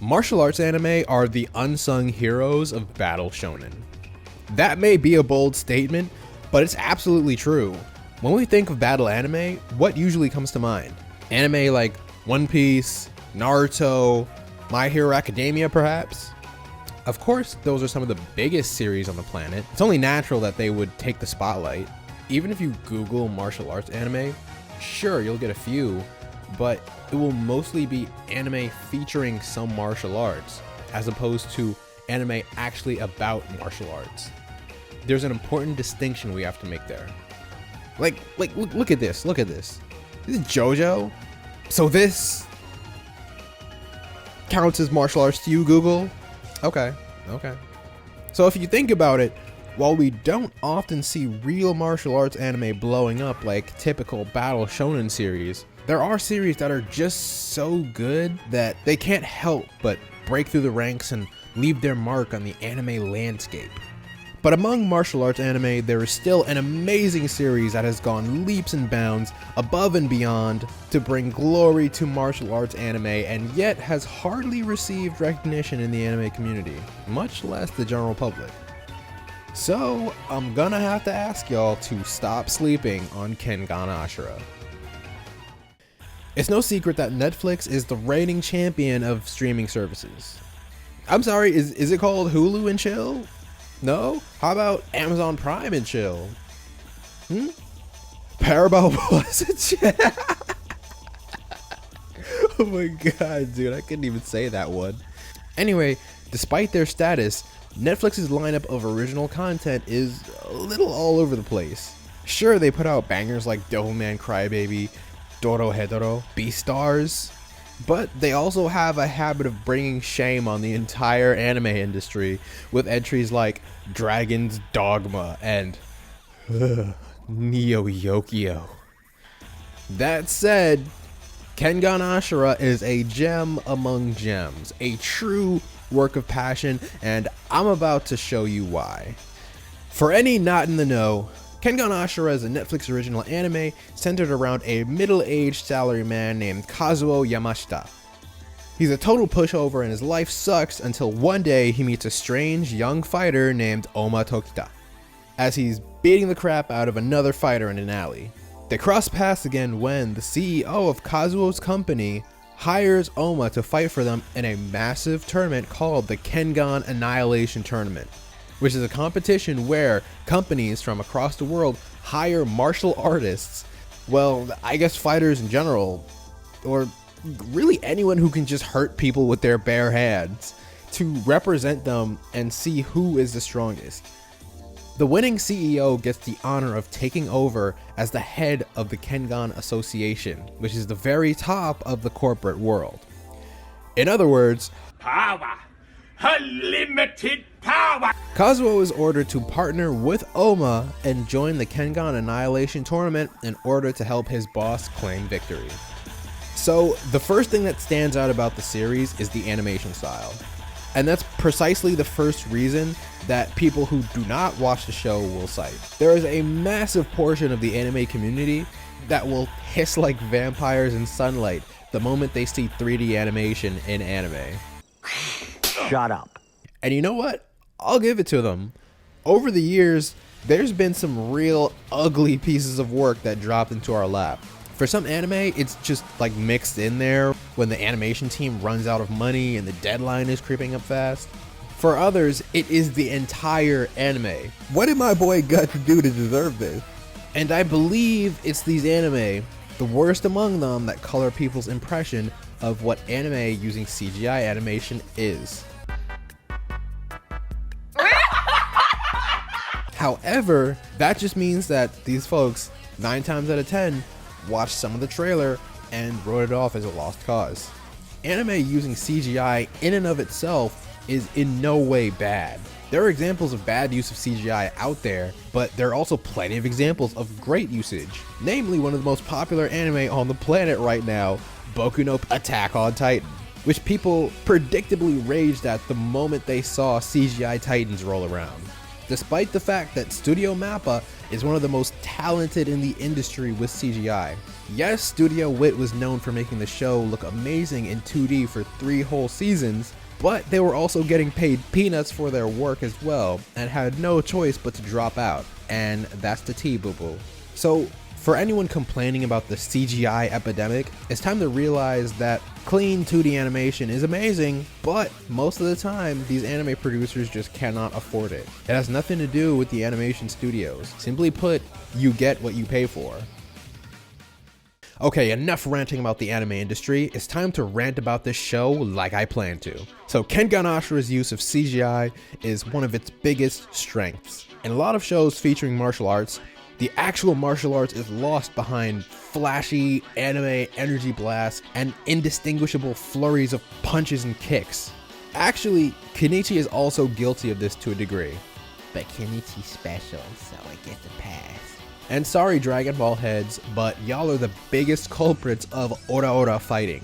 Martial arts anime are the unsung heroes of battle shonen. That may be a bold statement, but it's absolutely true. When we think of battle anime, what usually comes to mind? Anime like One Piece, Naruto, My Hero Academia perhaps? Of course, those are some of the biggest series on the planet. It's only natural that they would take the spotlight. Even if you Google martial arts anime, sure, you'll get a few, but it will mostly be anime featuring some martial arts, as opposed to anime actually about martial arts. There's an important distinction we have to make there. Look at this, look at this. This is JoJo? So this counts as martial arts to you, Google? Okay. So if you think about it, while we don't often see real martial arts anime blowing up like typical battle shonen series, there are series that are just so good that they can't help but break through the ranks and leave their mark on the anime landscape. But among martial arts anime, there is still an amazing series that has gone leaps and bounds above and beyond to bring glory to martial arts anime and yet has hardly received recognition in the anime community, much less the general public. So I'm gonna have to ask y'all to stop sleeping on Kengan Ashura. It's no secret that Netflix is the reigning champion of streaming services. I'm sorry, is it called Hulu and Chill? No? How about Amazon Prime and Chill? Paramount Plus and Chill? Oh my god, dude, I couldn't even say that one. Anyway, despite their status, Netflix's lineup of original content is a little all over the place. Sure, they put out bangers like Devilman Crybaby, Dorohedoro, Beastars, but they also have a habit of bringing shame on the entire anime industry with entries like Dragon's Dogma and Neo Yokio. That said, Kengan Ashura is a gem among gems, a true work of passion, and I'm about to show you why. For any not in the know, Kengan Ashura is a Netflix original anime centered around a middle-aged salaryman named Kazuo Yamashita. He's a total pushover and his life sucks until one day he meets a strange young fighter named Ohma Tokita, as he's beating the crap out of another fighter in an alley. They cross paths again when the CEO of Kazuo's company hires Ohma to fight for them in a massive tournament called the Kengan Annihilation Tournament, which is a competition where companies from across the world hire martial artists, well, I guess fighters in general, or really anyone who can just hurt people with their bare hands, to represent them and see who is the strongest. The winning CEO gets the honor of taking over as the head of the Kengan Association, which is the very top of the corporate world. In other words, power, unlimited power. Kazuo is ordered to partner with Ohma and join the Kengan Annihilation Tournament in order to help his boss claim victory. So the first thing that stands out about the series is the animation style. And that's precisely the first reason that people who do not watch the show will cite. There is a massive portion of the anime community that will hiss like vampires in sunlight the moment they see 3D animation in anime. Shut up. And you know what? I'll give it to them. Over the years, there's been some real ugly pieces of work that dropped into our lap. For some anime, it's just like mixed in there when the animation team runs out of money and the deadline is creeping up fast. For others, it is the entire anime. What did my boy Gut do to deserve this? And I believe it's these anime, the worst among them, that color people's impression of what anime using CGI animation is. However, that just means that these folks, 9 times out of 10, watched some of the trailer and wrote it off as a lost cause. Anime using CGI in and of itself is in no way bad. There are examples of bad use of CGI out there, but there are also plenty of examples of great usage. Namely, one of the most popular anime on the planet right now, Boku no Attack on Titan, which people predictably raged at the moment they saw CGI Titans roll around. Despite the fact that Studio Mappa is one of the most talented in the industry with CGI. Yes, Studio Wit was known for making the show look amazing in 2D for 3 whole seasons, but they were also getting paid peanuts for their work as well, and had no choice but to drop out. And that's the tea, boo-boo. So, for anyone complaining about the CGI epidemic, it's time to realize that clean 2D animation is amazing, but most of the time, these anime producers just cannot afford it. It has nothing to do with the animation studios. Simply put, you get what you pay for. Okay, enough ranting about the anime industry. It's time to rant about this show like I plan to. So Kengan Ashura's use of CGI is one of its biggest strengths. In a lot of shows featuring martial arts, the actual martial arts is lost behind flashy anime energy blasts and indistinguishable flurries of punches and kicks. Actually, Kenichi is also guilty of this to a degree. But Kenichi's special, so I get the pass. And sorry Dragon Ball heads, but y'all are the biggest culprits of ora fighting.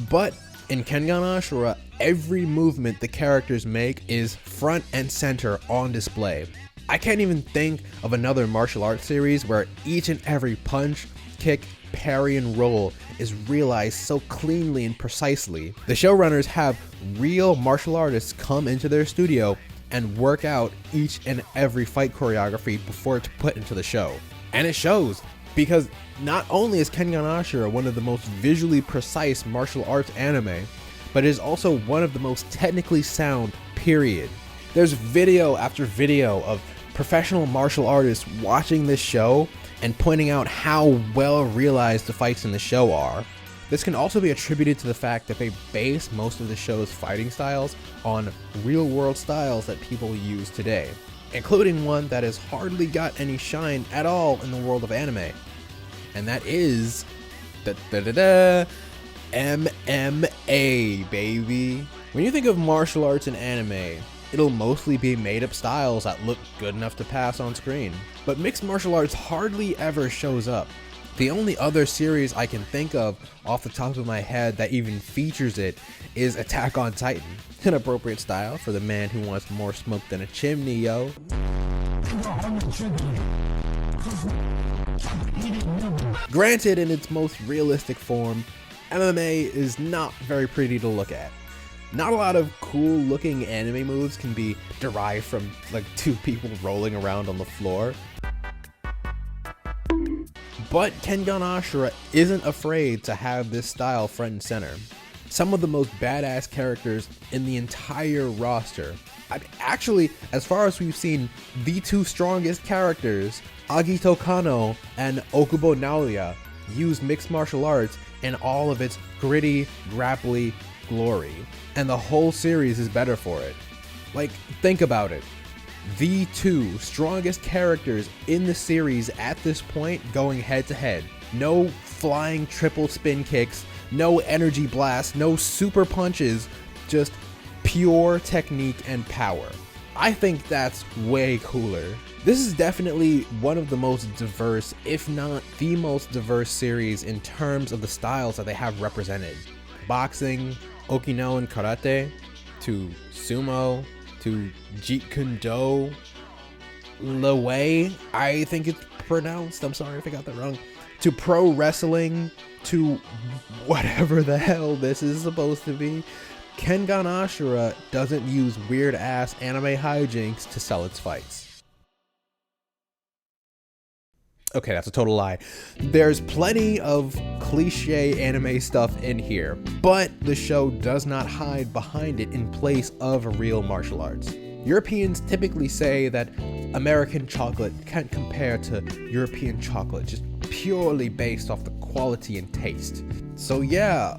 But in Kengan Ashura, every movement the characters make is front and center on display. I can't even think of another martial arts series where each and every punch, kick, parry, and roll is realized so cleanly and precisely. The showrunners have real martial artists come into their studio and work out each and every fight choreography before it's put into the show. And it shows, because not only is Kengan Ashura one of the most visually precise martial arts anime, but it is also one of the most technically sound, period. There's video after video of professional martial artists watching this show and pointing out how well realized the fights in the show are. This can also be attributed to the fact that they base most of the show's fighting styles on real-world styles that people use today, including one that has hardly got any shine at all in the world of anime. And that is MMA, baby. When you think of martial arts in anime, it'll mostly be made up styles that look good enough to pass on screen. But mixed martial arts hardly ever shows up. The only other series I can think of off the top of my head that even features it is Attack on Titan. An appropriate style for the man who wants more smoke than a chimney, yo. Granted, in its most realistic form, MMA is not very pretty to look at. Not a lot of cool looking anime moves can be derived from like 2 people rolling around on the floor. But Kengan Ashura isn't afraid to have this style front and center. Some of the most badass characters in the entire roster. Actually, as far as we've seen, the 2 strongest characters, Agito Kano and Okubo Naoya, use mixed martial arts in all of its gritty, grapply glory. And the whole series is better for it. Like, think about it. The 2 strongest characters in the series at this point going head to head. No flying triple spin kicks, no energy blasts, no super punches, just pure technique and power. I think that's way cooler. This is definitely one of the most diverse, if not the most diverse series in terms of the styles that they have represented. Boxing, Okinawan karate, to sumo, to Jeet Kune Do, Lewei, I think it's pronounced, I'm sorry if I got that wrong, to pro wrestling, to whatever the hell this is supposed to be. Kengan Ashura doesn't use weird ass anime hijinks to sell its fights. Okay, that's a total lie. There's plenty of cliche anime stuff in here, but the show does not hide behind it in place of real martial arts. Europeans typically say that American chocolate can't compare to European chocolate, just purely based off the quality and taste. So yeah,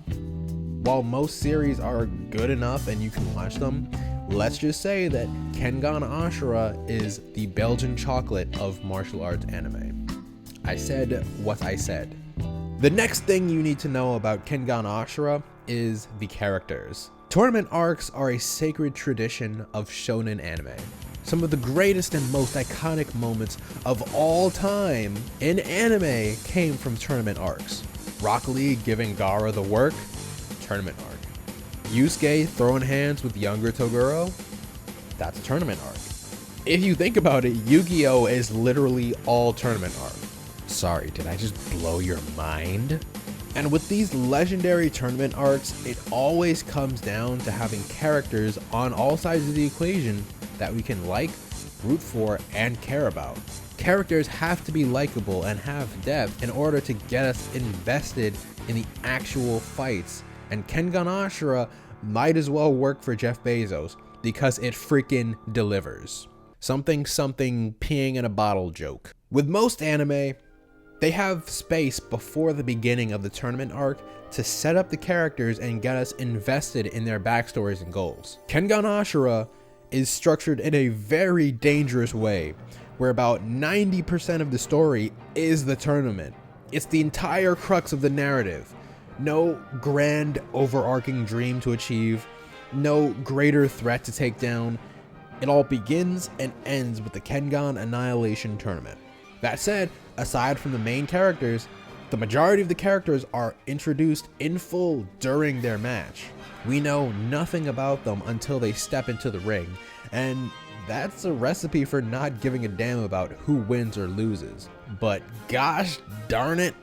while most series are good enough and you can watch them, let's just say that Kengan Ashura is the Belgian chocolate of martial arts anime. I said what I said. The next thing you need to know about Kengan Ashura is the characters. Tournament arcs are a sacred tradition of shonen anime. Some of the greatest and most iconic moments of all time in anime came from tournament arcs. Rock Lee giving Gaara the work, tournament arc. Yusuke throwing hands with younger Toguro, that's a tournament arc. If you think about it, Yu-Gi-Oh is literally all tournament arc. Sorry, did I just blow your mind? And with these legendary tournament arcs, it always comes down to having characters on all sides of the equation that we can like, root for, and care about. Characters have to be likable and have depth in order to get us invested in the actual fights, and Kengan Ashura might as well work for Jeff Bezos because it freaking delivers. Something peeing in a bottle joke. With most anime, they have space before the beginning of the tournament arc to set up the characters and get us invested in their backstories and goals. Kengan Ashura is structured in a very dangerous way, where about 90% of the story is the tournament. It's the entire crux of the narrative. No grand overarching dream to achieve, no greater threat to take down. It all begins and ends with the Kengan Annihilation Tournament. That said, aside from the main characters, the majority of the characters are introduced in full during their match. We know nothing about them until they step into the ring, and that's a recipe for not giving a damn about who wins or loses. But gosh darn it,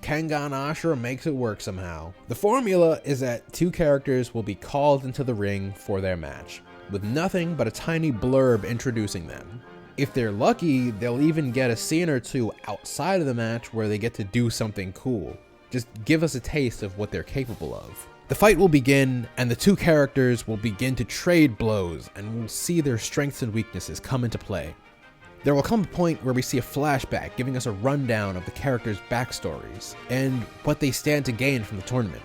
Kengan Ashura makes it work somehow. The formula is that two characters will be called into the ring for their match, with nothing but a tiny blurb introducing them. If they're lucky, they'll even get a scene or two outside of the match where they get to do something cool. Just give us a taste of what they're capable of. The fight will begin, and the two characters will begin to trade blows, and we'll see their strengths and weaknesses come into play. There will come a point where we see a flashback giving us a rundown of the characters' backstories and what they stand to gain from the tournament.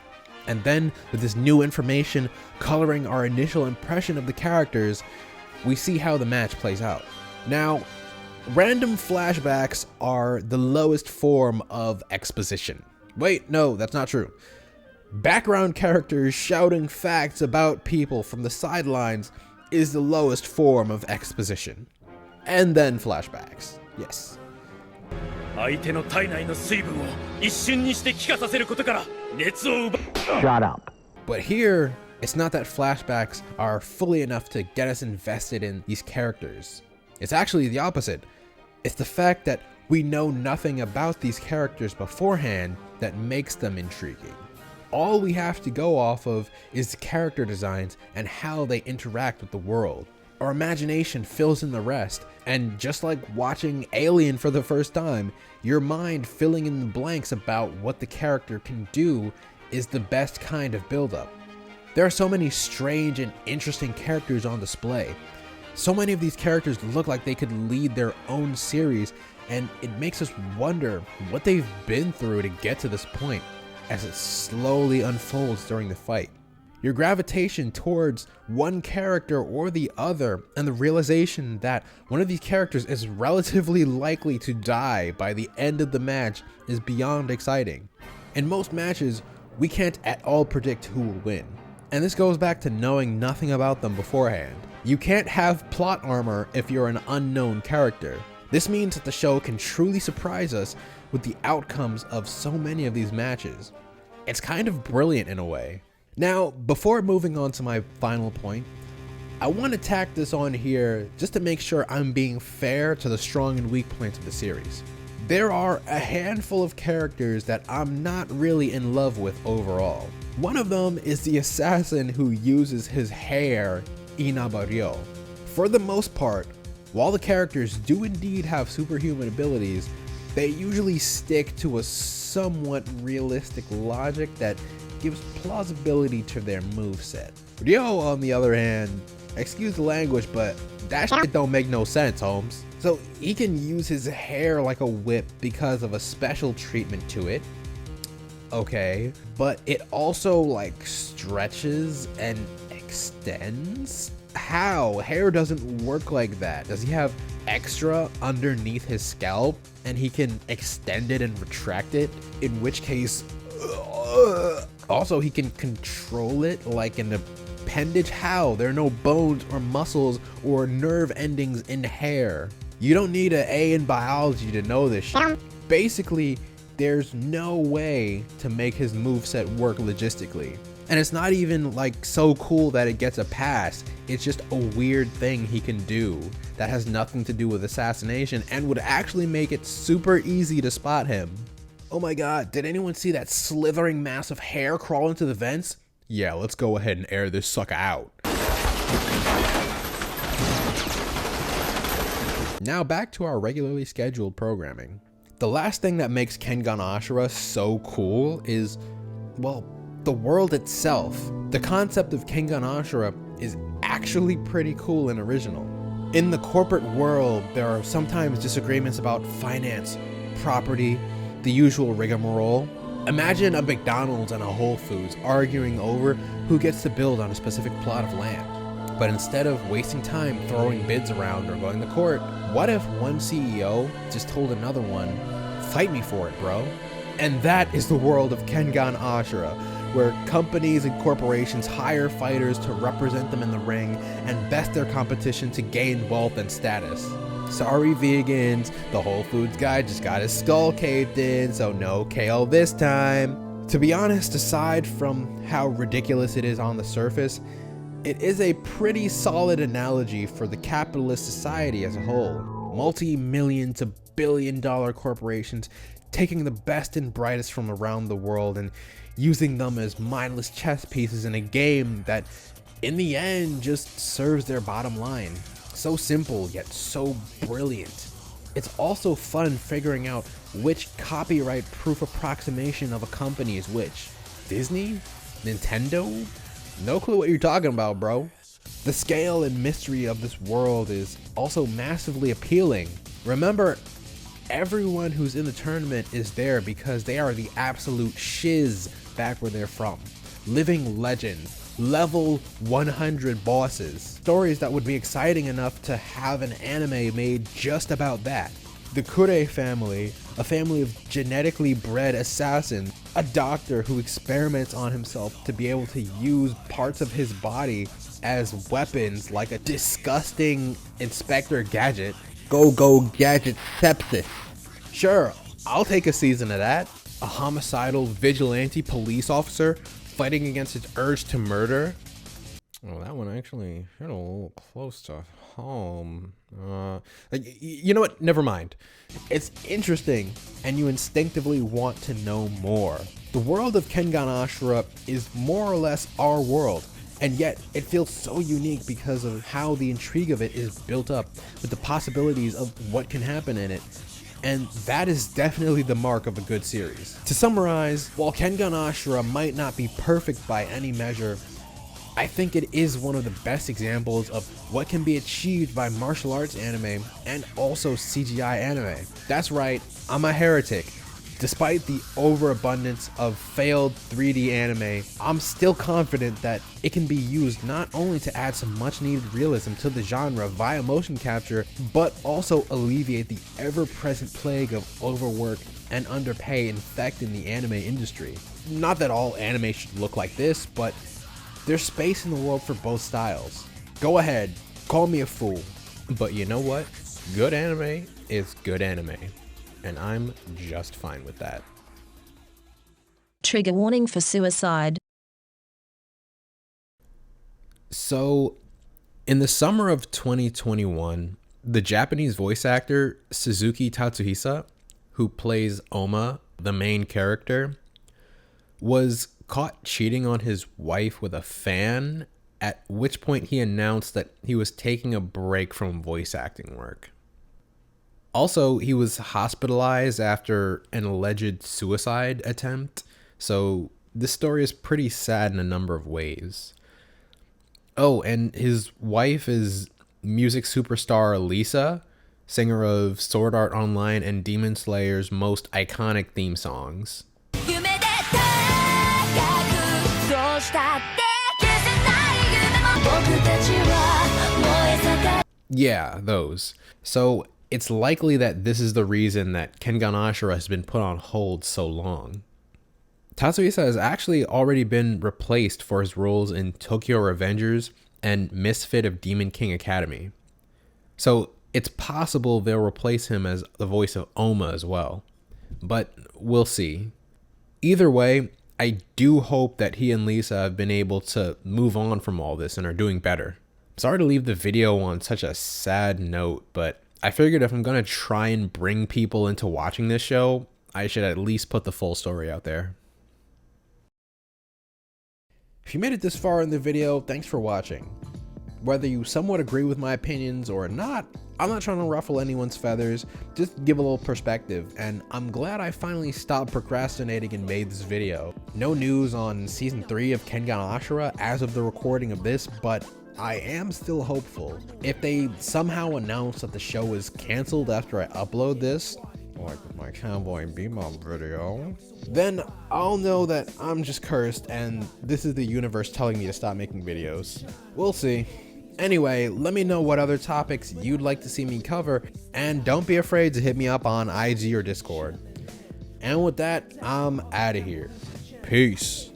And then, with this new information coloring our initial impression of the characters, we see how the match plays out. Now, random flashbacks are the lowest form of exposition. Wait, no, that's not true. Background characters shouting facts about people from the sidelines is the lowest form of exposition. And then flashbacks, yes. 相手の体内の水分を一瞬にして気化させることから熱を奪う。 Shut up. But here, it's not that flashbacks are fully enough to get us invested in these characters. It's actually the opposite. It's the fact that we know nothing about these characters beforehand that makes them intriguing. All we have to go off of is the character designs and how they interact with the world. Our imagination fills in the rest, and just like watching Alien for the first time, your mind filling in the blanks about what the character can do is the best kind of build-up. There are so many strange and interesting characters on display. So many of these characters look like they could lead their own series, and it makes us wonder what they've been through to get to this point as it slowly unfolds during the fight. Your gravitation towards one character or the other, and the realization that one of these characters is relatively likely to die by the end of the match is beyond exciting. In most matches, we can't at all predict who will win. And this goes back to knowing nothing about them beforehand. You can't have plot armor if you're an unknown character. This means that the show can truly surprise us with the outcomes of so many of these matches. It's kind of brilliant in a way. Now, before moving on to my final point, I want to tack this on here just to make sure I'm being fair to the strong and weak points of the series. There are a handful of characters that I'm not really in love with overall. One of them is the assassin who uses his hair, Inabaryo. For the most part, while the characters do indeed have superhuman abilities, they usually stick to a somewhat realistic logic that gives plausibility to their moveset. Ryo, on the other hand, excuse the language, but that shit don't make no sense, Holmes. So he can use his hair like a whip because of a special treatment to it. Okay, but it also like stretches and extends? How? Hair doesn't work like that. Does he have extra underneath his scalp and he can extend it and retract it? In which case, also he can control it like an appendage. How? There are no bones or muscles or nerve endings in hair. You don't need an A in biology to know this shit. Basically, there's no way to make his moveset work logistically. And it's not even like so cool that it gets a pass. It's just a weird thing he can do that has nothing to do with assassination and would actually make it super easy to spot him. Oh my god, did anyone see that slithering mass of hair crawl into the vents? Yeah, let's go ahead and air this sucker out. Now back to our regularly scheduled programming. The last thing that makes Kengan Ashura so cool is, well, the world itself. The concept of Kengan Ashura is actually pretty cool and original. In the corporate world, there are sometimes disagreements about finance, property, the usual rigmarole. Imagine a McDonald's and a Whole Foods arguing over who gets to build on a specific plot of land. But instead of wasting time throwing bids around or going to court, what if one CEO just told another one, fight me for it, bro? And that is the world of Kengan Ashura, where companies and corporations hire fighters to represent them in the ring and best their competition to gain wealth and status. Sorry vegans, the Whole Foods guy just got his skull caved in, so no kale this time. To be honest, aside from how ridiculous it is on the surface, it is a pretty solid analogy for the capitalist society as a whole. Multi-million to billion-dollar corporations taking the best and brightest from around the world and using them as mindless chess pieces in a game that, in the end, just serves their bottom line. So simple, yet so brilliant. It's also fun figuring out which copyright-proof approximation of a company is which. Disney? Nintendo? No clue what you're talking about, bro. The scale and mystery of this world is also massively appealing. Remember, everyone who's in the tournament is there because they are the absolute shiz back where they're from. Living legends. Level 100 bosses. Stories that would be exciting enough to have an anime made just about that. The Kure family, a family of genetically bred assassins, a doctor who experiments on himself to be able to use parts of his body as weapons like a disgusting Inspector Gadget. Go Gadget sepsis. Sure, I'll take a season of that. A homicidal vigilante police officer fighting against its urge to murder. Well, that one actually hit a little close to home. You know what? Never mind. It's interesting, and you instinctively want to know more. The world of Kengan Ashura is more or less our world, and yet it feels so unique because of how the intrigue of it is built up with the possibilities of what can happen in it. And that is definitely the mark of a good series. To summarize, while Kengan Ashura might not be perfect by any measure, I think it is one of the best examples of what can be achieved by martial arts anime and also CGI anime. That's right, I'm a heretic. Despite the overabundance of failed 3D anime, I'm still confident that it can be used not only to add some much needed realism to the genre via motion capture, but also alleviate the ever-present plague of overwork and underpay infecting the anime industry. Not that all anime should look like this, but there's space in the world for both styles. Go ahead, call me a fool, but you know what? Good anime is good anime. And I'm just fine with that. Trigger warning for suicide. So, in the summer of 2021, the Japanese voice actor Suzuki Tatsuhisa, who plays Ohma, the main character, was caught cheating on his wife with a fan, at which point he announced that he was taking a break from voice acting work. Also, he was hospitalized after an alleged suicide attempt, so this story is pretty sad in a number of ways. Oh, and his wife is music superstar Lisa, singer of Sword Art Online and Demon Slayer's most iconic theme songs. Yeah, those. So it's likely that this is the reason that Kengan Ashura has been put on hold so long. Tatsuhisa has actually already been replaced for his roles in Tokyo Revengers and Misfit of Demon King Academy. So it's possible they'll replace him as the voice of Ohma as well. But we'll see. Either way, I do hope that he and Lisa have been able to move on from all this and are doing better. Sorry to leave the video on such a sad note, but I figured if I'm going to try and bring people into watching this show, I should at least put the full story out there. If you made it this far in the video, thanks for watching. Whether you somewhat agree with my opinions or not, I'm not trying to ruffle anyone's feathers, just give a little perspective, and I'm glad I finally stopped procrastinating and made this video. No news on season 3 of Kengan Ashura as of the recording of this, but I am still hopeful. If they somehow announce that the show is canceled after I upload this, like my Cowboy Bebop video, then I'll know that I'm just cursed and this is the universe telling me to stop making videos. We'll see. Anyway, let me know what other topics you'd like to see me cover, and don't be afraid to hit me up on IG or Discord. And with that, I'm out of here. Peace.